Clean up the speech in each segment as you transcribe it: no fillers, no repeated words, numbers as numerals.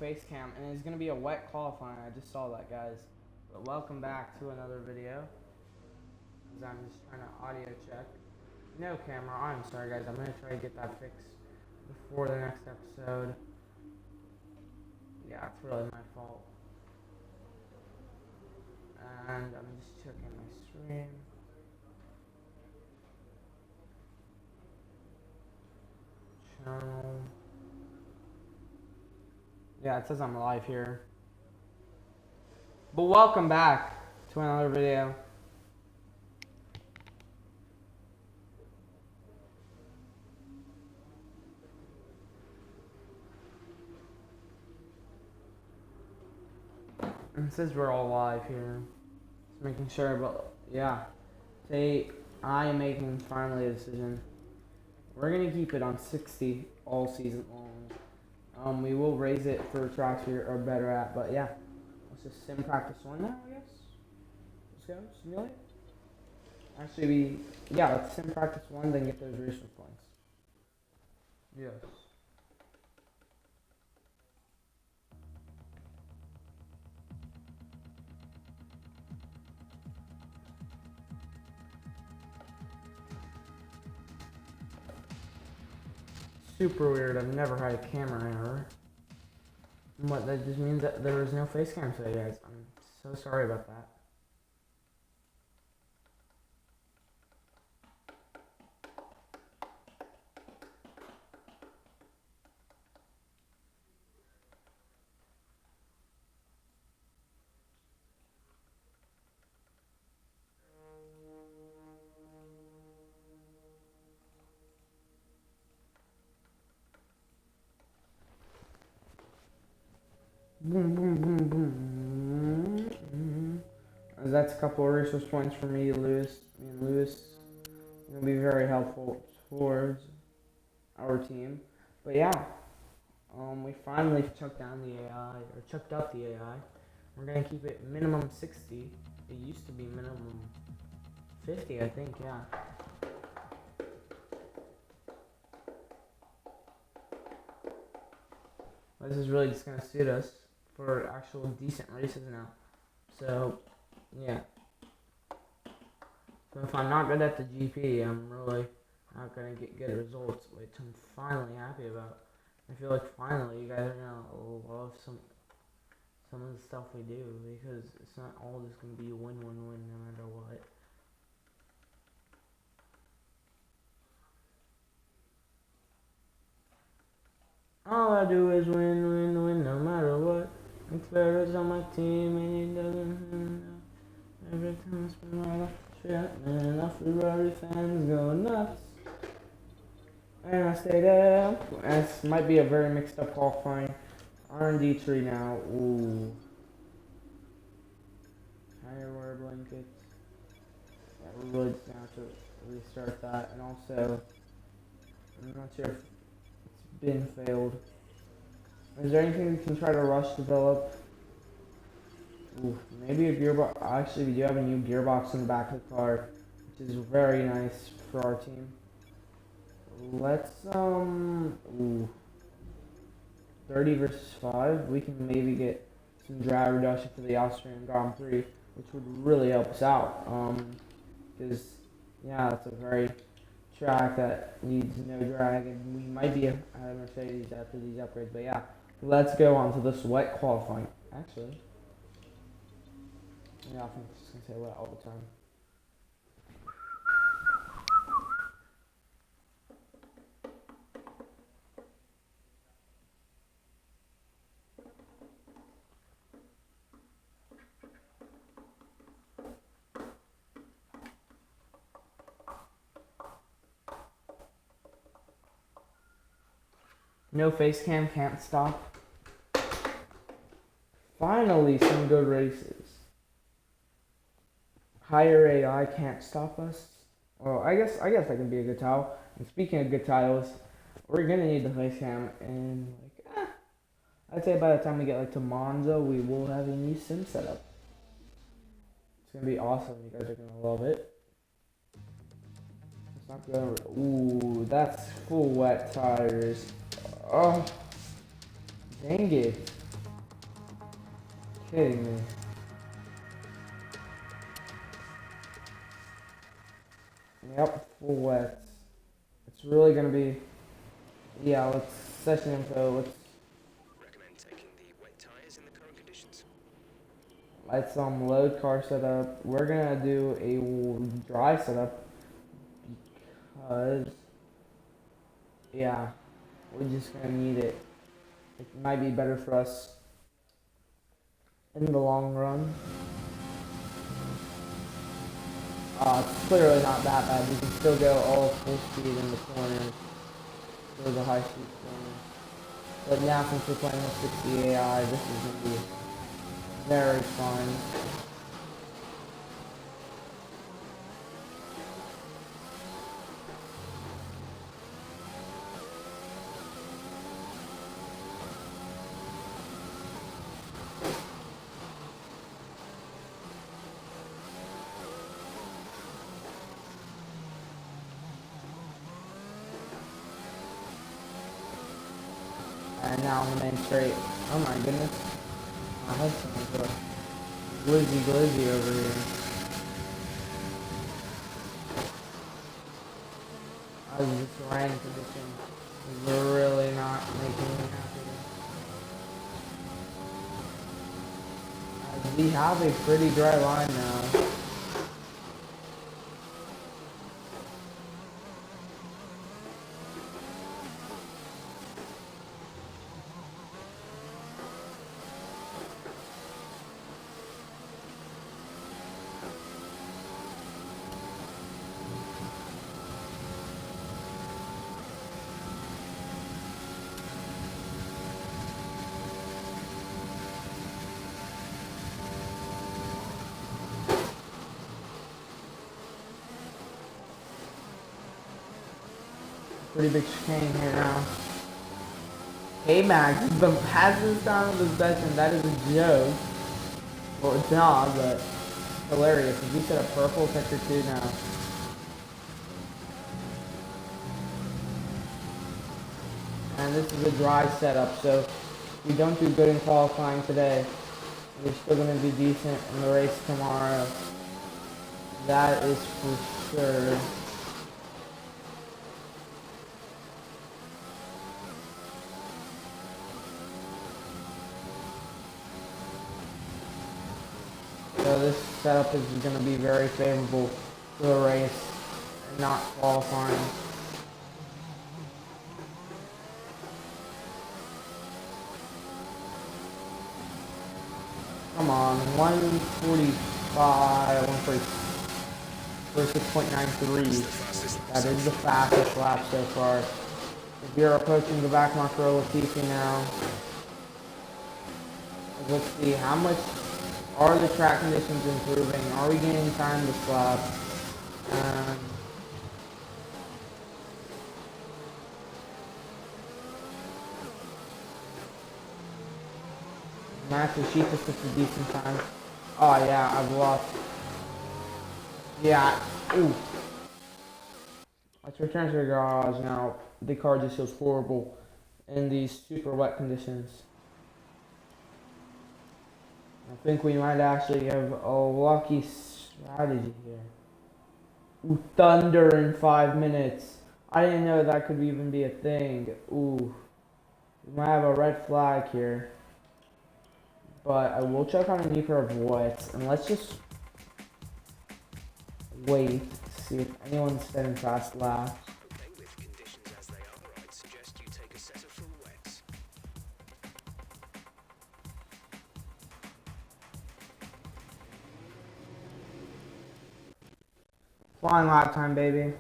face cam, and it's gonna be a wet qualifying. I just saw that, guys. But welcome back to another video. As I'm just trying to audio check. No camera. I'm sorry, guys. I'm gonna try to get that fixed before the next episode. Yeah, it's really my fault. And I'm just checking my stream. Channel. Yeah, it says I'm live here. But welcome back to another video. It says we're all live here. Just making sure, but yeah. Today, I am making finally a decision. We're going to keep it on 60 all season long. We will raise it for tracks we are better at, but yeah. Let's just sim practice one now, I guess. Let's go, simulate. Actually, let's sim practice one, then get those racer points. Yes. Super weird, I've never had a camera error. What, that just means that there was no face cam today, guys. I'm so sorry about that. Boom, boom, boom, boom. That's a couple of resource points for me, Lewis. Me and Lewis. It'll be very helpful towards our team. But yeah, we finally chucked down the AI, or chucked up the AI. We're gonna keep it minimum 60. It used to be minimum 50, I think, yeah. This is really just gonna suit us for actual decent races now. So, yeah. So if I'm not good at the GP, I'm really not gonna get good results, which I'm finally happy about. I feel like finally you guys are gonna love some of the stuff we do, because it's not all just gonna be win-win-win no matter what. All I do is win no matter what. It's on my team and he doesn't. Every time I spend my life and the Ferrari fans go nuts. And I stay there. This might be a very mixed up qualifying. R&D tree now. Ooh. Higher wear blankets. Yeah, we're really just gonna have to restart that. And also, I'm not sure if it's been failed. Is there anything we can try to rush develop? Ooh, maybe a gearbox. Actually, we do have a new gearbox in the back of the car, which is very nice for our team. Let's, 30 versus 5. We can maybe get some drag reduction for the Austrian Grand Prix, which would really help us out. Because, yeah, it's a very track that needs no drag, and we might be at a Mercedes after these upgrades. But yeah, let's go on to this wet qualifying. Actually, yeah, I'm just gonna say wet all the time. No face cam, can't stop. Finally, some good races. Higher AI can't stop us. Well, I guess that can be a good title. And speaking of good titles, we're gonna need the face cam, and I'd say by the time we get to Monza, we will have a new sim setup. It's gonna be awesome. You guys are gonna love it. It's not going. Ooh, that's full wet tires. Oh, dang it. kidding me? Yep, full wets. It's really gonna be. Yeah, let's session info. Recommend taking the wet tires in the current conditions. Let's load car setup. We're gonna do a dry setup because yeah, we're just gonna need it. It might be better for us in the long run. It's clearly not that bad. We can still go all full speed in the corners. Those are high speed corners. But now since we're playing with 60 AI, this is gonna be very fun. And now on the main straight. Oh my goodness. My husband's a glizzy over here. This rain condition is really not making me happy. As we have a pretty dry line now. Pretty big chicane here now. Hey Max, hasn't sounded the best, and that is a joke. Well, it's not, but hilarious. If we set a purple sector 2 now. And this is a dry setup, so if we don't do good in qualifying today, we're still going to be decent in the race tomorrow. That is for sure. So this setup is going to be very favorable to the race and not qualifying. Come on, 145, 146.93. That is the fastest lap so far. If you're approaching the back marker of Latifi now, let's see how much are the track conditions improving. Are we gaining time this lap? Massachusetts is a decent time. Oh yeah, I've lost. Yeah, ooh. Let's return to the garage now. The car just feels horrible in these super wet conditions. I think we might actually have a lucky strategy here. Ooh, thunder in 5 minutes. I didn't know that could even be a thing. Ooh. We might have a red flag here. But I will check on a new pair of wets, and let's just wait to see if anyone's setting fast laps. Okay, with conditions as they are, I'd suggest you take a set of full wets. Flying lap time, baby.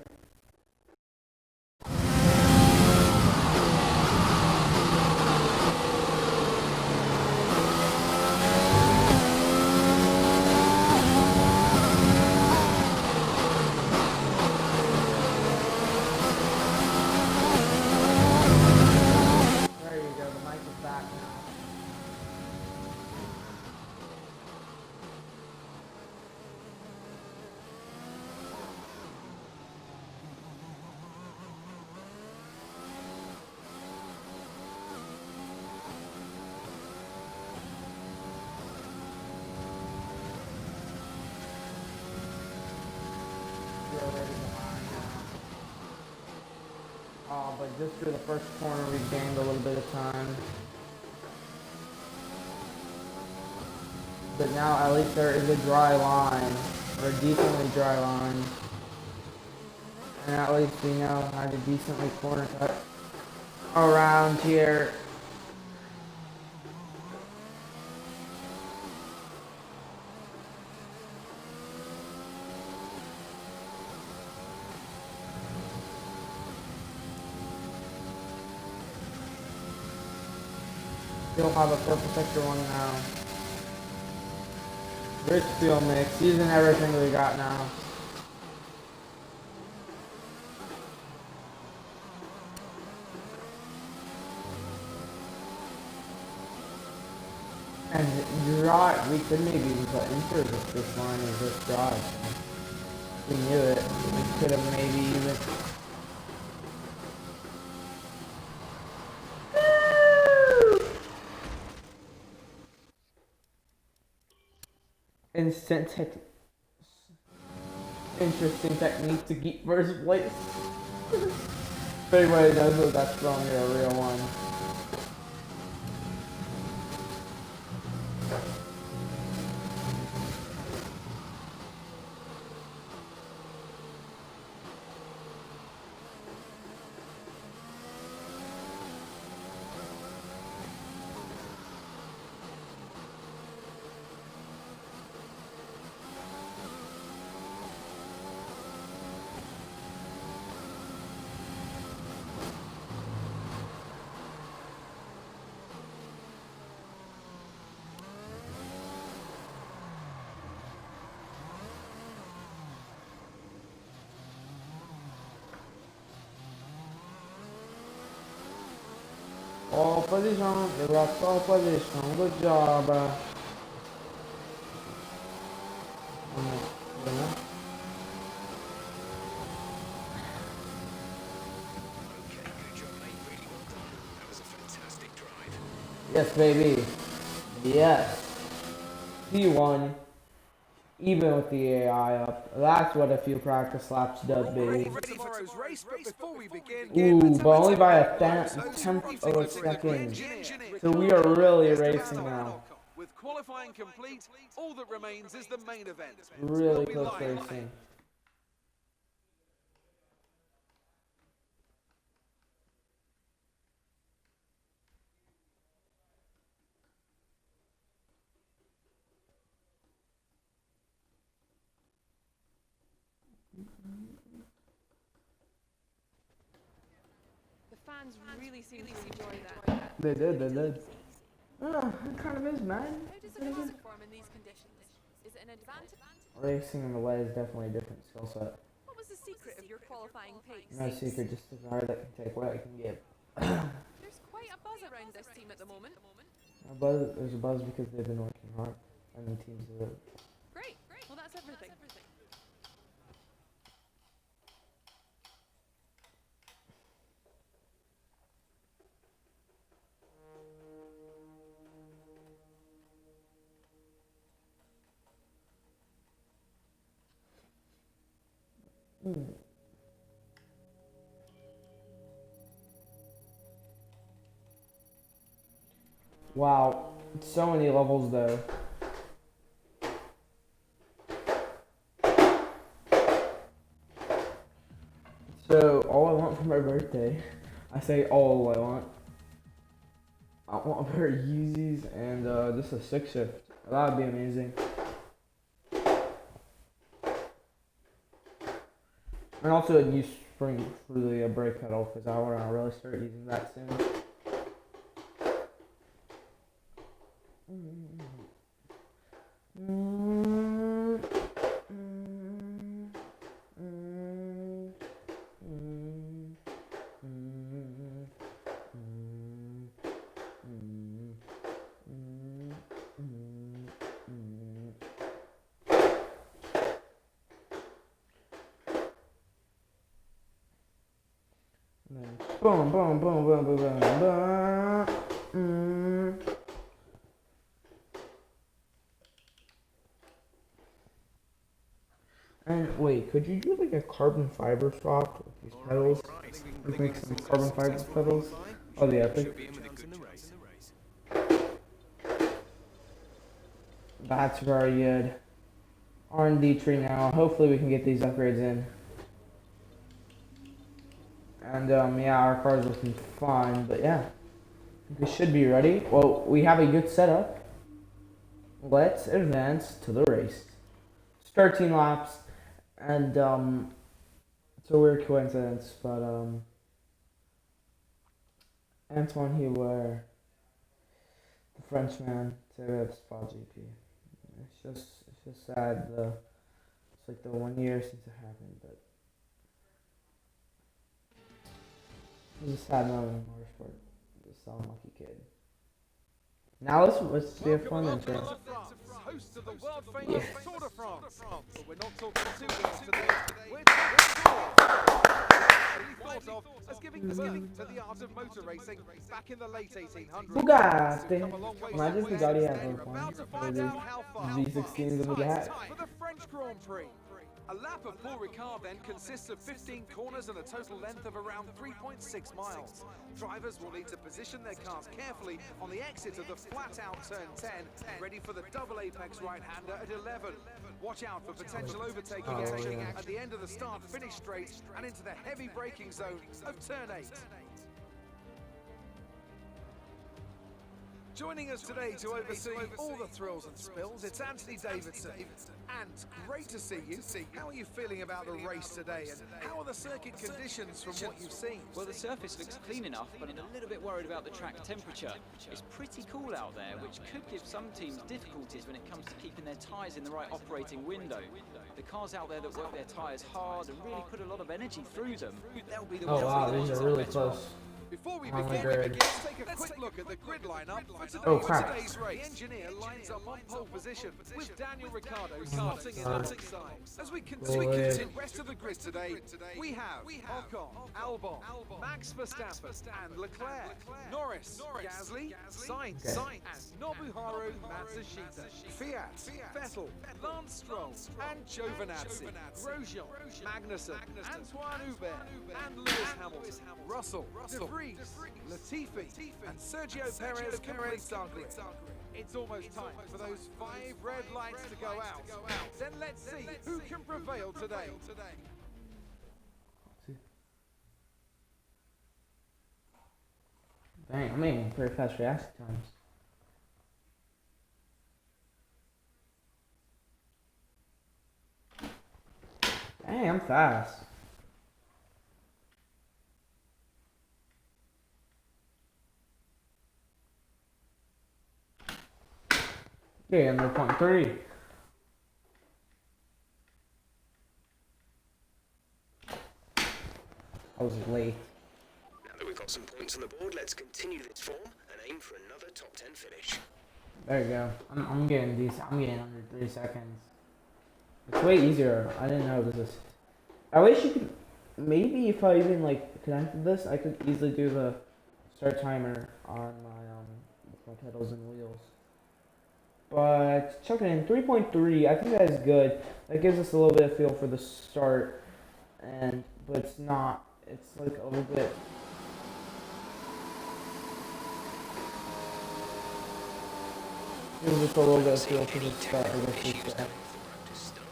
just through the first corner we gained a little bit of time. But now at least there is a dry line, or a decently dry line. And at least we know how to decently corner cut around here. Still have a purple sector one now. Rich fuel mix, using everything we got now. And dry, we could maybe even put inters if this line is this dry. We knew it. We could have maybe even. Interesting technique to keep first place. If anybody knows what that's from, you're a real one. All position, they rock all position. Good job. Okay, good job, mate. Really well done. That was a fantastic drive. Yes, baby. Yes. P1. Even with the AI up. That's what a few practice laps does, baby. Ready for tomorrow's race, but before we begin, Ooh, but only by a tenth of a second. So we are really racing now. with qualifying complete, all that remains is the main event. Really close racing. The fans really seem to enjoy that. They did. It kind of is, man. How does a car perform in these conditions? Is it an advantage? Racing in the way is definitely a different skill set. What was the secret of your qualifying pace? No secret, just a car that can take what it can give. There's quite a buzz around this team at the moment. There's a buzz because they've been working hard, and the teams are. Great. Well, that's everything. Wow, so many levels though. So all I want for my birthday, I say all I want. I want a pair of Yeezys and just a 6-shift. That would be amazing. And also a new spring for the brake pedal because I want to really start using that soon. Boom, boom, boom, boom, boom, boom, boom. And wait, could you do like a carbon fiber swap with these pedals? Let's make some carbon fiber pedals. Oh, the Epic. That's very good. R&D tree now. Hopefully we can get these upgrades in. And yeah, our car's looking fine, but yeah. We should be ready. Well, we have a good setup. Let's advance to the race. It's 13 laps, and it's a weird coincidence, but Antoine Hubert, the Frenchman, to the Spa GP. It's just sad. It's like the 1 year since it happened, but it's a sad moment in motorsport. Just some lucky kid. Now let's be a fun intro. Host of the world famous Yeah. Tour de France. But we're not talking 2 weeks today. We're talking thought of as giving birth to the art of motor racing back in the late 1800s. Bugatti. Come a long way Imagine since Bugatti then. had We're one. about to find out how far. V16s in the back. For the French Grand Prix. A lap of Paul Ricard then consists of 15 corners and a total length of around 3.6 miles. Drivers will need to position their cars carefully on the exit of the flat-out turn 10, ready for the double apex right-hander at 11. Watch out for potential overtaking action at the end of the start-finish straight and into the heavy braking zone of turn 8. Joining us today to oversee all the thrills and spills, it's Anthony Davidson. And great to see you. How are you feeling about the race today, and how are the circuit conditions from what you've seen? Well, the surface looks clean enough, but I'm a little bit worried about the track temperature. It's pretty cool out there, which could give some teams difficulties when it comes to keeping their tyres in the right operating window. The cars out there that work their tyres hard and really put a lot of energy through them, they'll be the Oh ones wow, with the these most are really better on. close. Before we On the begin, grid. let's take a quick look at the grid lineup Oh, for crap. today's race. The engineer lines up on pole position with Daniel Ricciardo starting in the side. As we continue the rest of the grid today, we have Ocon, Albon, Max Verstappen and Leclerc, Norris, Gasly, Sainz, and Nobuharu Matsushita, Fiat, Vettel, Lance Stroll, and Giovinazzi, Grosjean, Magnussen, Antoine Hubert, and Lewis Hamilton, Russell, De Vries, Latifi, and Sergio Perez complete our grid. It's almost time for those 5 red lights to go out. Then let's see who can prevail today. Dang, I'm making pretty fast reaction times. Dang, I'm fast. Okay, under 0.3. I was late. Now that we've got some points on the board, let's continue this form and aim for another top 10 finish. There you go. I'm getting decent. I'm getting under 3 seconds. It's way easier. I didn't know this. I wish you could. Maybe if I even like connected this, I could easily do the start timer on my with my pedals and wheels. But chucking in 3.3, I think that is good. That gives us a little bit of feel for the start, but it's not. It's like a little bit. Gives us a little bit of feel for the start. I guess you could say. To start,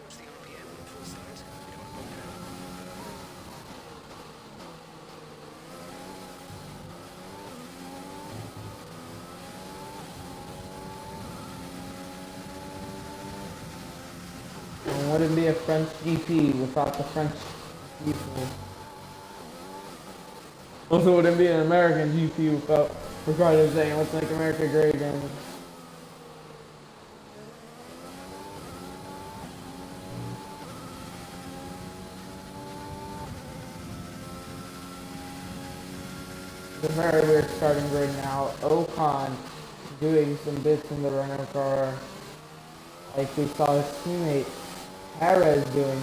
what's the RPM on full start? And wouldn't be a French GP without the French people. Also wouldn't be an American GP without Ricardo saying, let's make America great again. The very weird starting grid now. Ocon doing some bits in the Renault car. Like we saw his teammate Perez doing.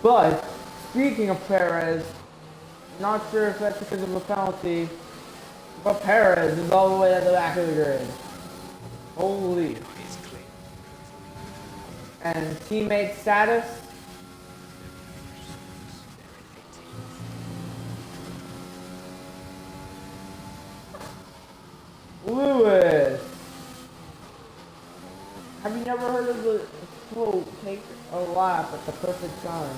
But speaking of Perez, not sure if that's because of a penalty, but Perez is all the way at the back of the grid. Holy. It's clean. And teammate status. Lewis. Have you never heard of the quote, take a lap at the perfect time?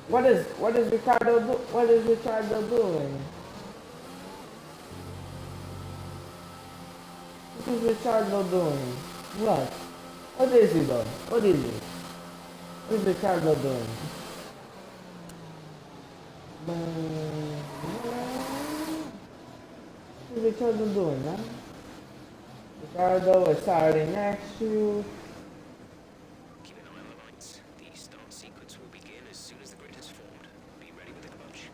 What is Ricardo doing? What is Ricardo doing? What? What is he doing? What is it? What is Ricardo doing? What is Ricardo doing, man? Ricardo is starting next to. Keep an eye on the lights. The start sequence will begin as soon as the grid has formed. Be ready with the clutch.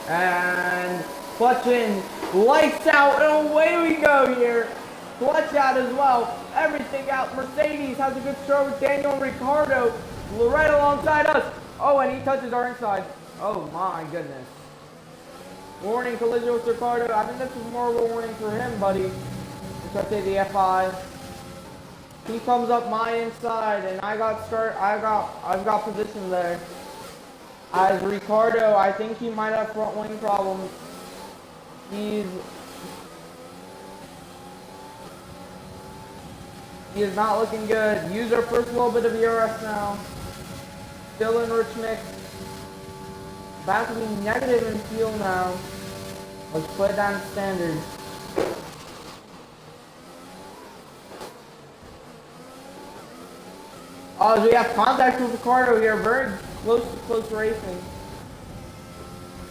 And clutch in, lights out, and away we go here. Clutch out as well, everything out. Mercedes has a good start with Daniel Ricciardo right alongside us. Oh, and he touches our inside. Oh my goodness. Warning, collision with Ricciardo. I think this is more of a warning for him, buddy. Let's say the F5. He comes up my inside, and I've got position there. As Ricciardo, I think he might have front wing problems. He is not looking good. Use our first little bit of ERS now. Still in rich mix. About to be negative in fuel now. Let's put it down standard. Oh, we have contact with Ricardo here. Very close racing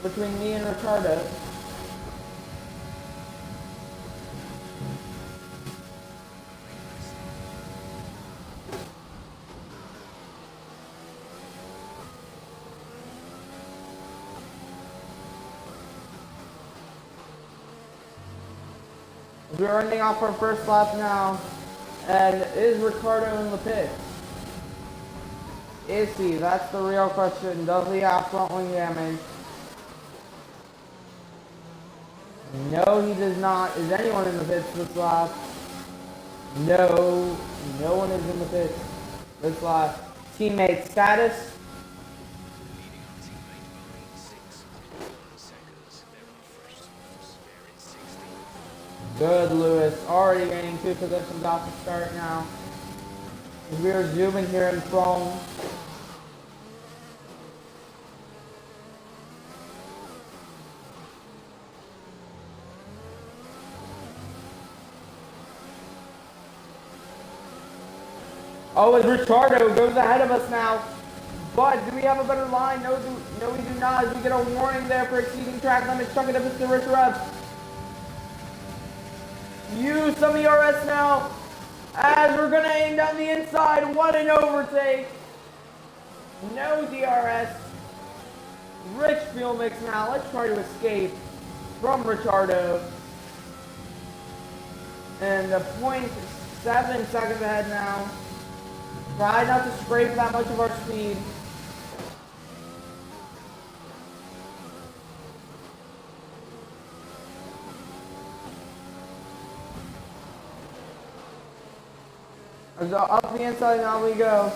between me and Ricardo. We're ending off our first lap now, and is Ricardo in the pit? Is he? That's the real question. Does he have front wing damage? No, he does not. Is anyone in the pits this lap? No, no one is in the pits this lap. Teammate status? Leading our teammate by 6.1 seconds. They're our first laps. They're in 16th. Good, Lewis. Already gaining 2 positions off the start now. We are zooming here in Chrome. Oh, and Ricciardo goes ahead of us now. But do we have a better line? No, we do not. As we get a warning there for exceeding track limits. Chuck it up to Rich Rev. Use some ERS now. As we're going to aim down the inside. What an overtake. No DRS. Rich fuel mix now. Let's try to escape from Ricciardo. And a 0.7 seconds ahead now. Try not to scrape that much of our speed. Up the inside, now we go.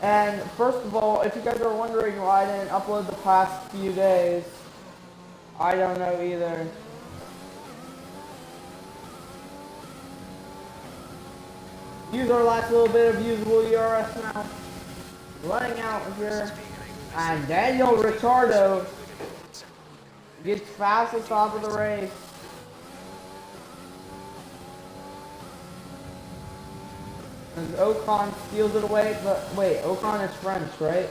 And first of all, if you guys are wondering why I didn't upload the past few days, I don't know either. Use our last little bit of usable ERS now. Running out here. And Daniel Ricciardo gets fastest off of the race. And Ocon steals it away, but wait, Ocon is French, right?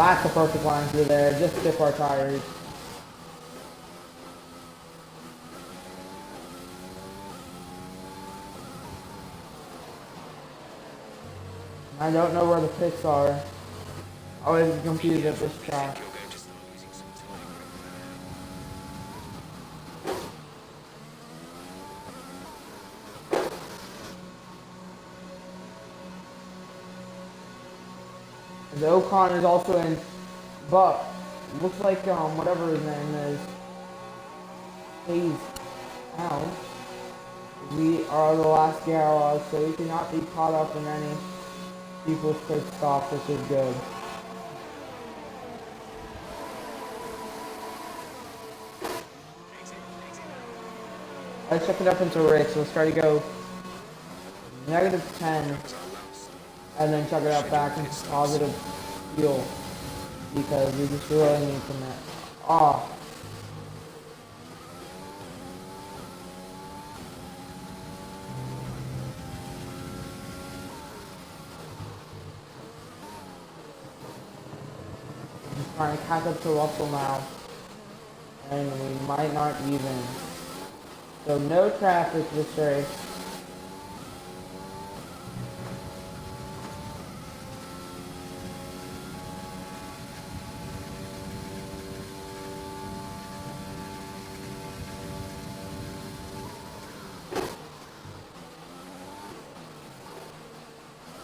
That's the perfect line through there. Just dip our tires. I don't know where the pits are. Always confused at this track. You're going to start losing some time. The Ocon is also in, but looks like whatever his name is, Hayes out. We are the last garage, so we cannot be caught up in any people's pit stops, which is good. Let's check it up into race. Let's try to go -10. And then chuck it out back into positive fuel because we just really need to net. Ah. Just trying to catch up to Russell now. And we might not even. So no traffic this race.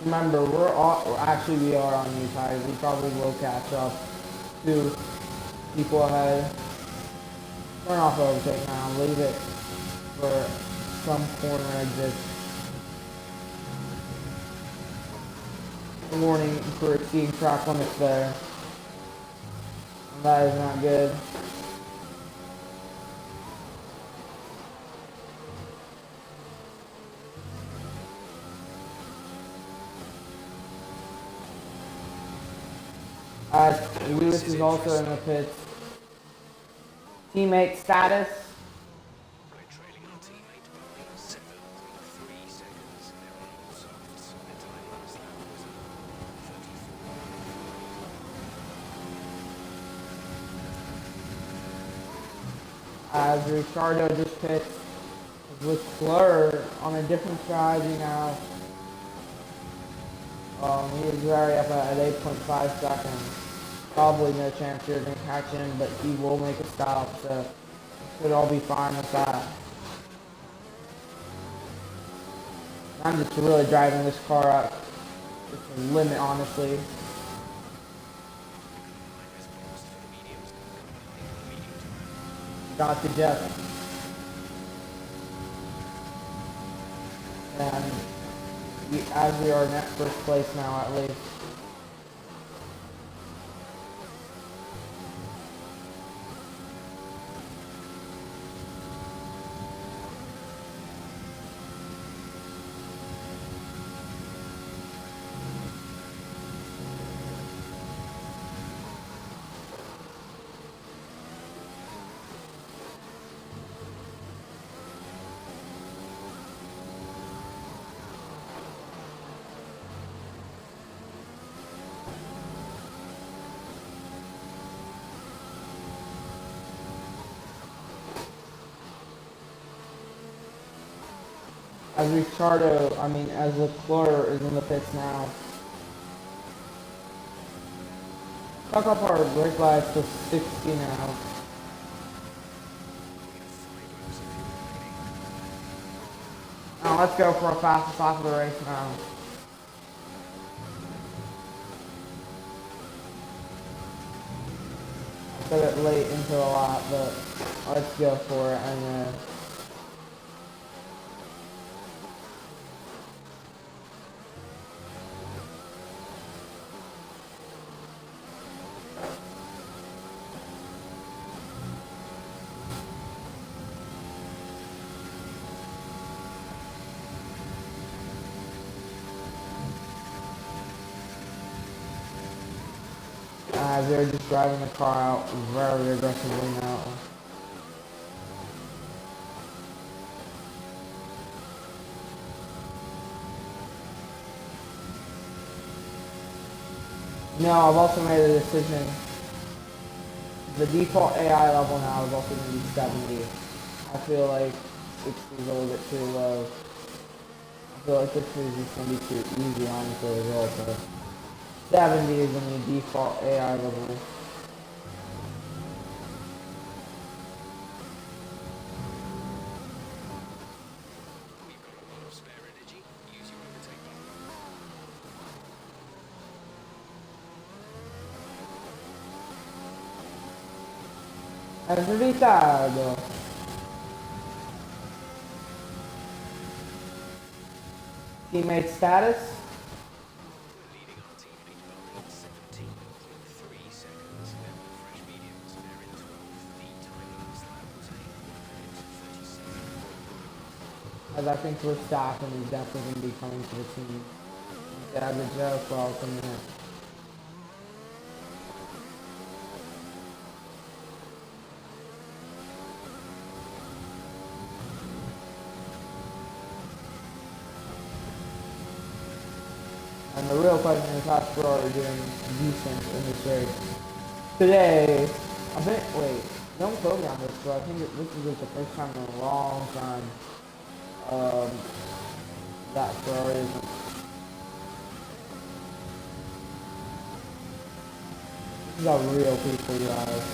Remember, actually we are on new tires. We probably will catch up to people ahead. Turn off overtake now. Leave it for some corner exit. Warning for exceeding track limits there. And that is not good. Lewis is also in the pits. Teammate status. We're trailing our teammate by 7.3 seconds. They're on all softs. Their time last lap was 34. As Ricciardo just pits with Leclerc on a different strategy now. He is very up at 8.5 seconds. Probably no chance you're going to catch him, but he will make a stop, so should all be fine with that. I'm just really driving this car up to the limit, honestly. Got to Jeff. And as we are in that first place now, at least. As as Leclerc is in the pits now. Fuck up our brake lights to 60 now. Now let's go for a fastest lap of the race now. I said it late into the lap, but let's go for it anyway. They're just driving the car out very aggressively now. No, I've also made a decision. The default AI level now is also going to be 70. I feel like 60 is a little bit too low. I feel like this is just going to be too easy, honestly, as well. So 70 is the new default AI level. We've got a lot of spare energy. Use your overtaking. È in ritardo. Teammate status? We're leading our teammate by 17.3 seconds. They're on the fresh mediums. They're in 12th. The time lapse that will take 1 minute 37. As I think Verstappen is definitely going to be coming to the team. Yeah, the joke for all the minutes. And the real question is how Ferrari doing decent in this race. Today, I think, wait, don't quote me on this, but I think this is like the first time in a long time that Ferrari isn't. This is a real people drive.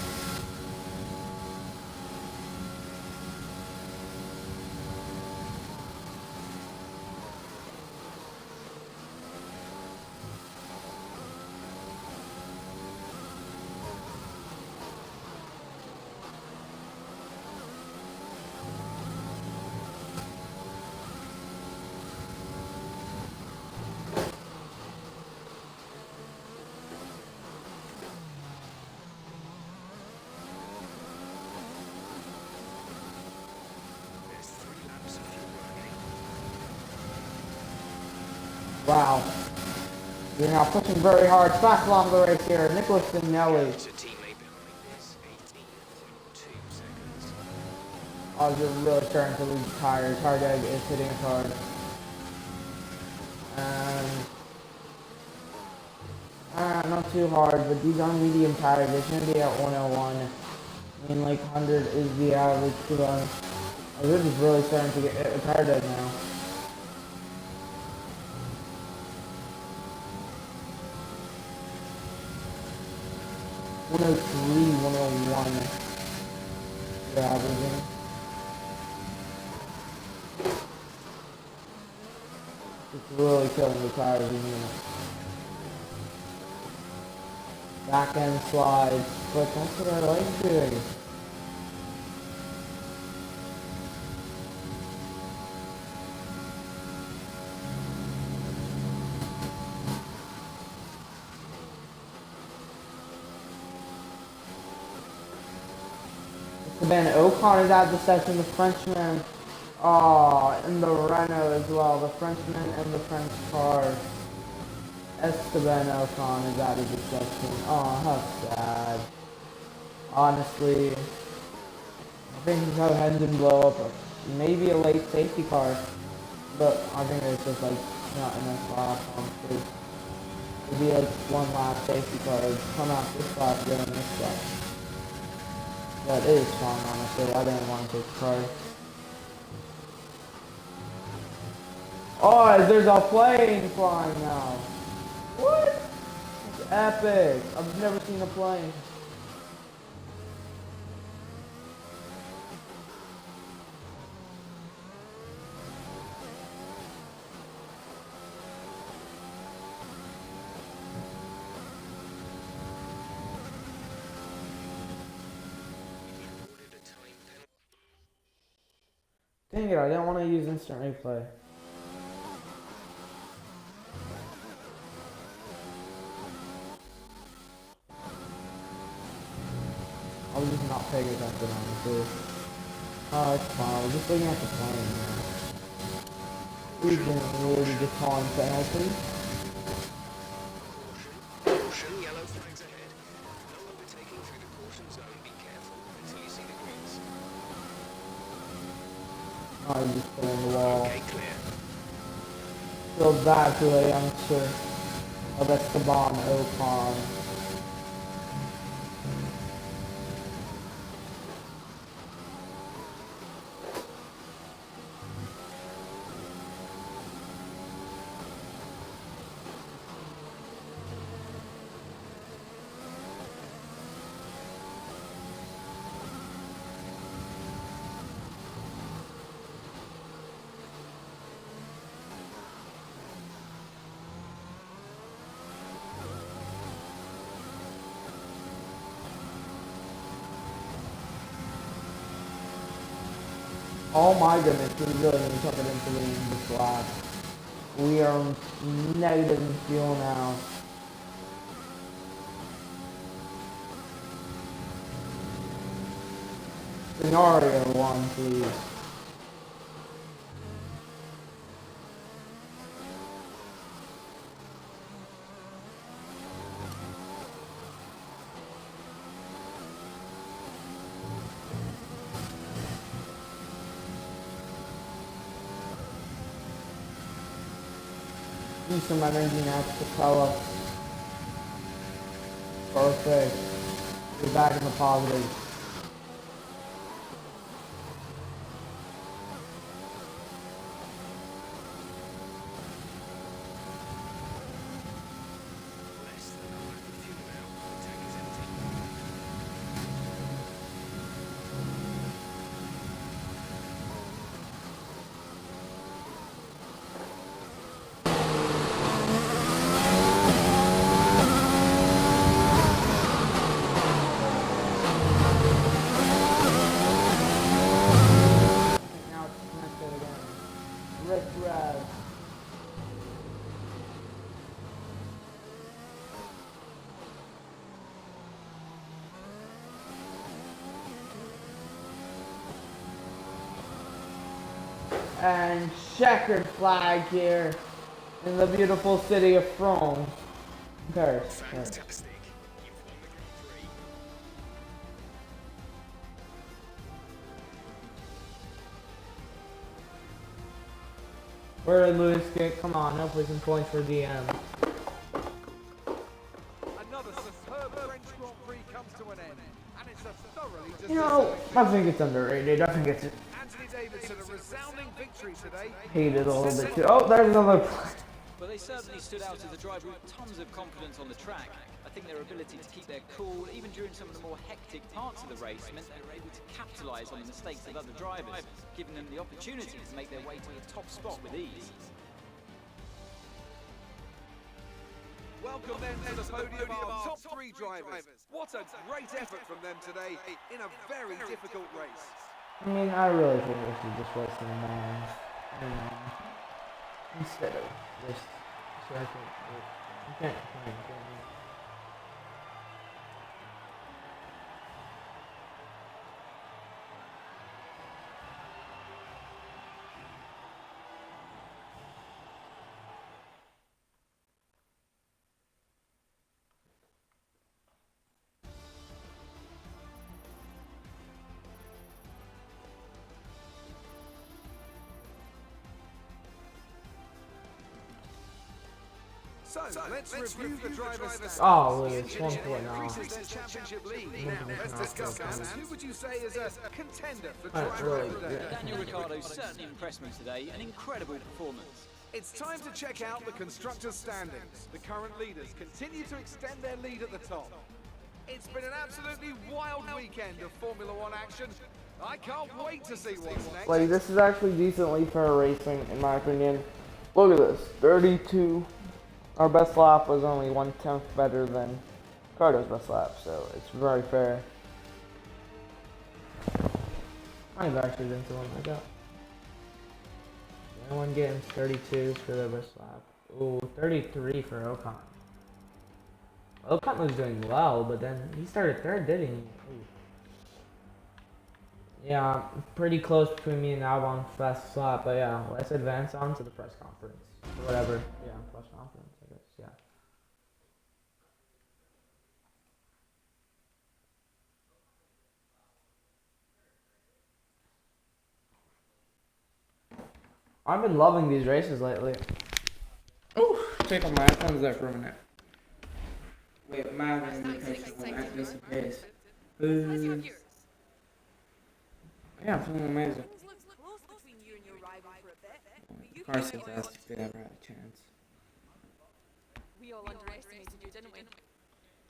There's 3 laps of fuel remaining. Wow. You're now pushing very hard. Fast along the race here. Nicholas Finelli. There's a teammate behind this. 18.2 seconds. Oh, you're really starting to lose tires. Hardegg is hitting us hard. Not too hard, but these are medium tires. They shouldn't be at 101. I mean, like 100 is the average to them. Oh, this is really starting to get hit with Hardegg now. $103, 101. They're averaging. It's really killing the tires, isn't it? Back end slides, but that's what I like doing. Ben Ocon is at the session, the Frenchman. Oh, and the Renault as well, the Frenchman and the French car. Esteban Ocon is out of the section. Oh, how sad. Honestly, I think he's had an engine blow up. Maybe a late safety car, but I think it's just like not enough lap, honestly. It'd be like one lap safety car. It'd come out this lap, go in this lap. That is strong, honestly. I didn't want to take the car. Oh, there's a plane flying now. What? It's epic. I've never seen a plane. Ordered a time penalty. Dang it, I didn't want to use instant replay. I was just not paying attention, honestly. Oh, it's fine. I was just looking at the plane, man. We've been really just calling penalty. Caution, yellow flags ahead. No overtaking through the caution zone. Be careful until you see the greens. I was just pulling the wall. Okay, clear. Feels bad to a youngster. of Esteban Ocon. Oh my goodness, we really need to put it into this lap. We are negative in fuel now. Scenario 1, please. Use some energy now to propel us. Perfect. We're back in the positive. Less than 100 fuel now. The tank is empty. Now it's connected again. Rick Rev. And checkered flag here in the beautiful city of France. Paris. Fantastic. You've won the Grand Prix. Where did Lewis get? Come on, no placing points for DM. Another superb French Grand Prix comes to an end, and it's a thoroughly You know, deserving I think it's underrated. I think it's Anthony Davidson, a resounding victory today. hated a little bit too. Oh, there's another. But they certainly stood out as a driver with tons of confidence on the track. I think their ability to keep their cool, even during some of the more hectic parts of the race, meant they were able to capitalise on the mistakes of other drivers, giving them the opportunity to make their way to the top spot with ease. Welcome then to the podium of our top three drivers. What a great effort from them today in a very difficult race. I mean, I really think we should just waste the man, instead of just second. You can't complain, can you? So, let's review the drivers' stats. Oh, Lewis, Each 1 engine point off. increases their championship lead. Now, let's discuss this. Who would you say is a contender for That's driver really of the day? good. Daniel Ricciardo certainly impressed me today, an incredible performance. It's time to check out the constructors' standings. The current leaders continue to extend their lead at the top. It's been an absolutely wild weekend of Formula One action. I can't wait to see what's next. Like, this is actually decently fair racing, in my opinion. Look at this, 32. Our best lap was only 1/10 better than Ricardo's best lap, so it's very fair. I've actually been to one like that. Anyone getting 32s for their best lap? Ooh, 33 for Ocon. Ocon was doing well, but then he started third, didn't he? Ooh. Yeah, pretty close between me and Albon for best lap, but yeah, let's advance on to the press conference. Or whatever. Yeah, press conference, I guess, yeah. I've been loving these races lately. Ooh, take off my headphones there for a minute. Wait, my just in case. How's your view? Yeah, I'm feeling amazing. Things looked close between you and your rival for a bit. But you Carson came out asked if they ever had a chance. We all underestimated you, didn't we?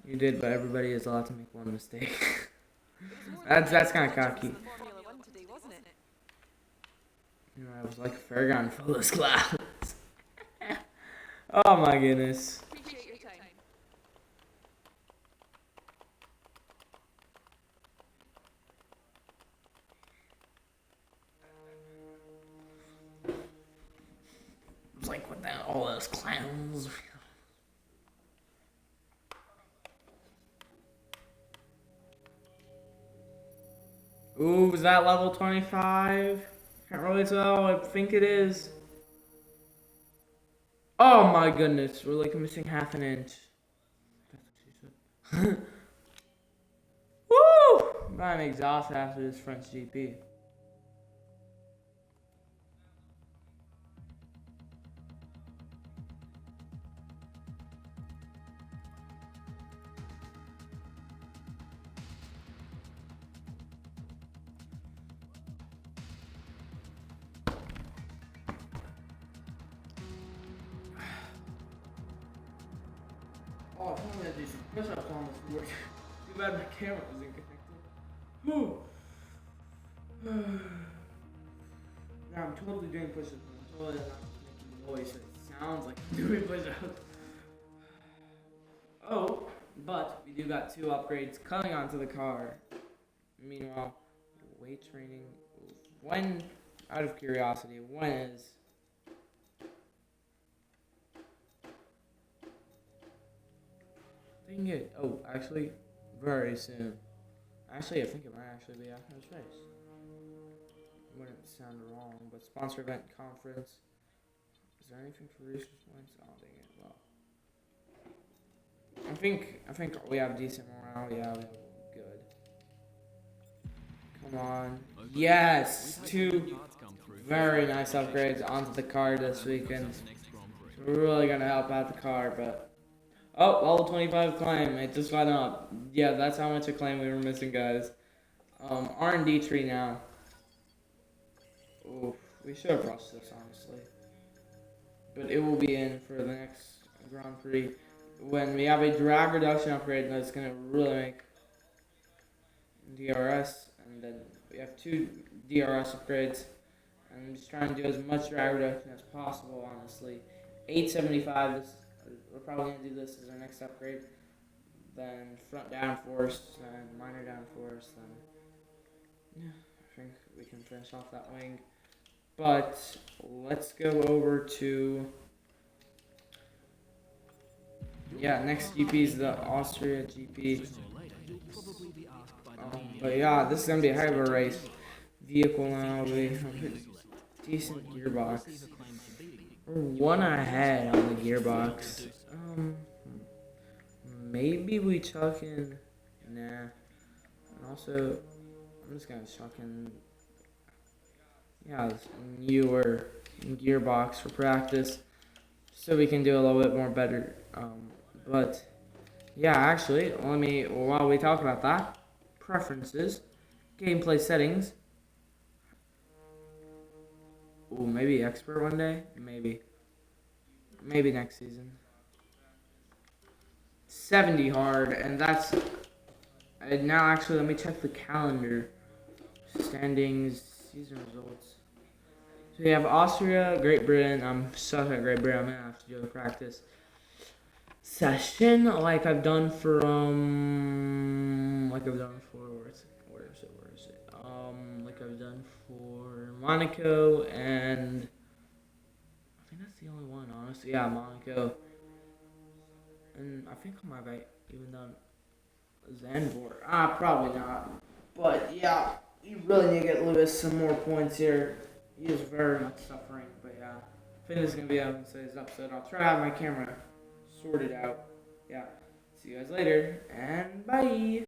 You did, but everybody is allowed to make one mistake. It was more That's kind of cocky. than Formula One today, wasn't it? You know, I was like a fairground full of clouds. Oh my goodness. Appreciate your time. It was like with that, all those clowns. Ooh, is that level 25? Can't really tell. I think it is. Oh my goodness, we're like missing half an inch. That's what she said. Woo! I'm exhausted after this French GP. Oh, I'm gonna do some push-ups on this board. Too bad my camera wasn't connected. Whew. Now I'm totally doing push-ups. I'm totally not making noise, so it sounds like I'm doing push-ups. Oh, but we do got 2 upgrades coming onto the car. Meanwhile, weight training. When, out of curiosity, when is... Oh, actually, very soon. Actually, I think it might actually be after this race. Wouldn't sound wrong, but sponsor event conference. Is there anything for research points? Oh, dang it. Well, I think we have decent morale. Yeah, we have good. Come on. Yes, 2 very nice upgrades onto the car this weekend. So we're really gonna help out the car, but. Oh, level 25 claim. It just went up. Yeah, that's how much acclaim we were missing, guys. R&D tree now. Oof, we should have rushed this, honestly. But it will be in for the next Grand Prix. When we have a drag reduction upgrade, that's going to really make DRS. And then we have 2 DRS upgrades. And I'm just trying to do as much drag reduction as possible, honestly. 875 this. We're probably going to do this as our next upgrade. Then front downforce, then minor downforce, then yeah, I think we can finish off that wing. But let's go over to next GP is the Austria GP. But yeah, this is going to be a heck of a race. Vehicle now, we have a decent gearbox. We're 1 ahead on the gearbox. Maybe we chuck in. Nah. And also, I'm just gonna chuck in. Yeah, this newer gearbox for practice, so we can do a little bit more better. But yeah, actually, while we talk about that, preferences, gameplay settings. Ooh, maybe expert one day? Maybe next season. 70 hard, and that's... now, actually, let me check the calendar. Standings, season results. So we have Austria, Great Britain. I'm stuck at Great Britain. I'm going to have to do a practice session like I've done for, like I've done for... Where is it? Like I've done for Monaco, and I think that's the only one, honestly. Yeah, Monaco. And I think I might have even done Zandvoort. Probably not. But yeah, you really need to get Lewis some more points here. He is very much suffering, but yeah. I think this is going to be out in today's episode. I'll try to have my camera sorted out. Yeah. See you guys later, and bye!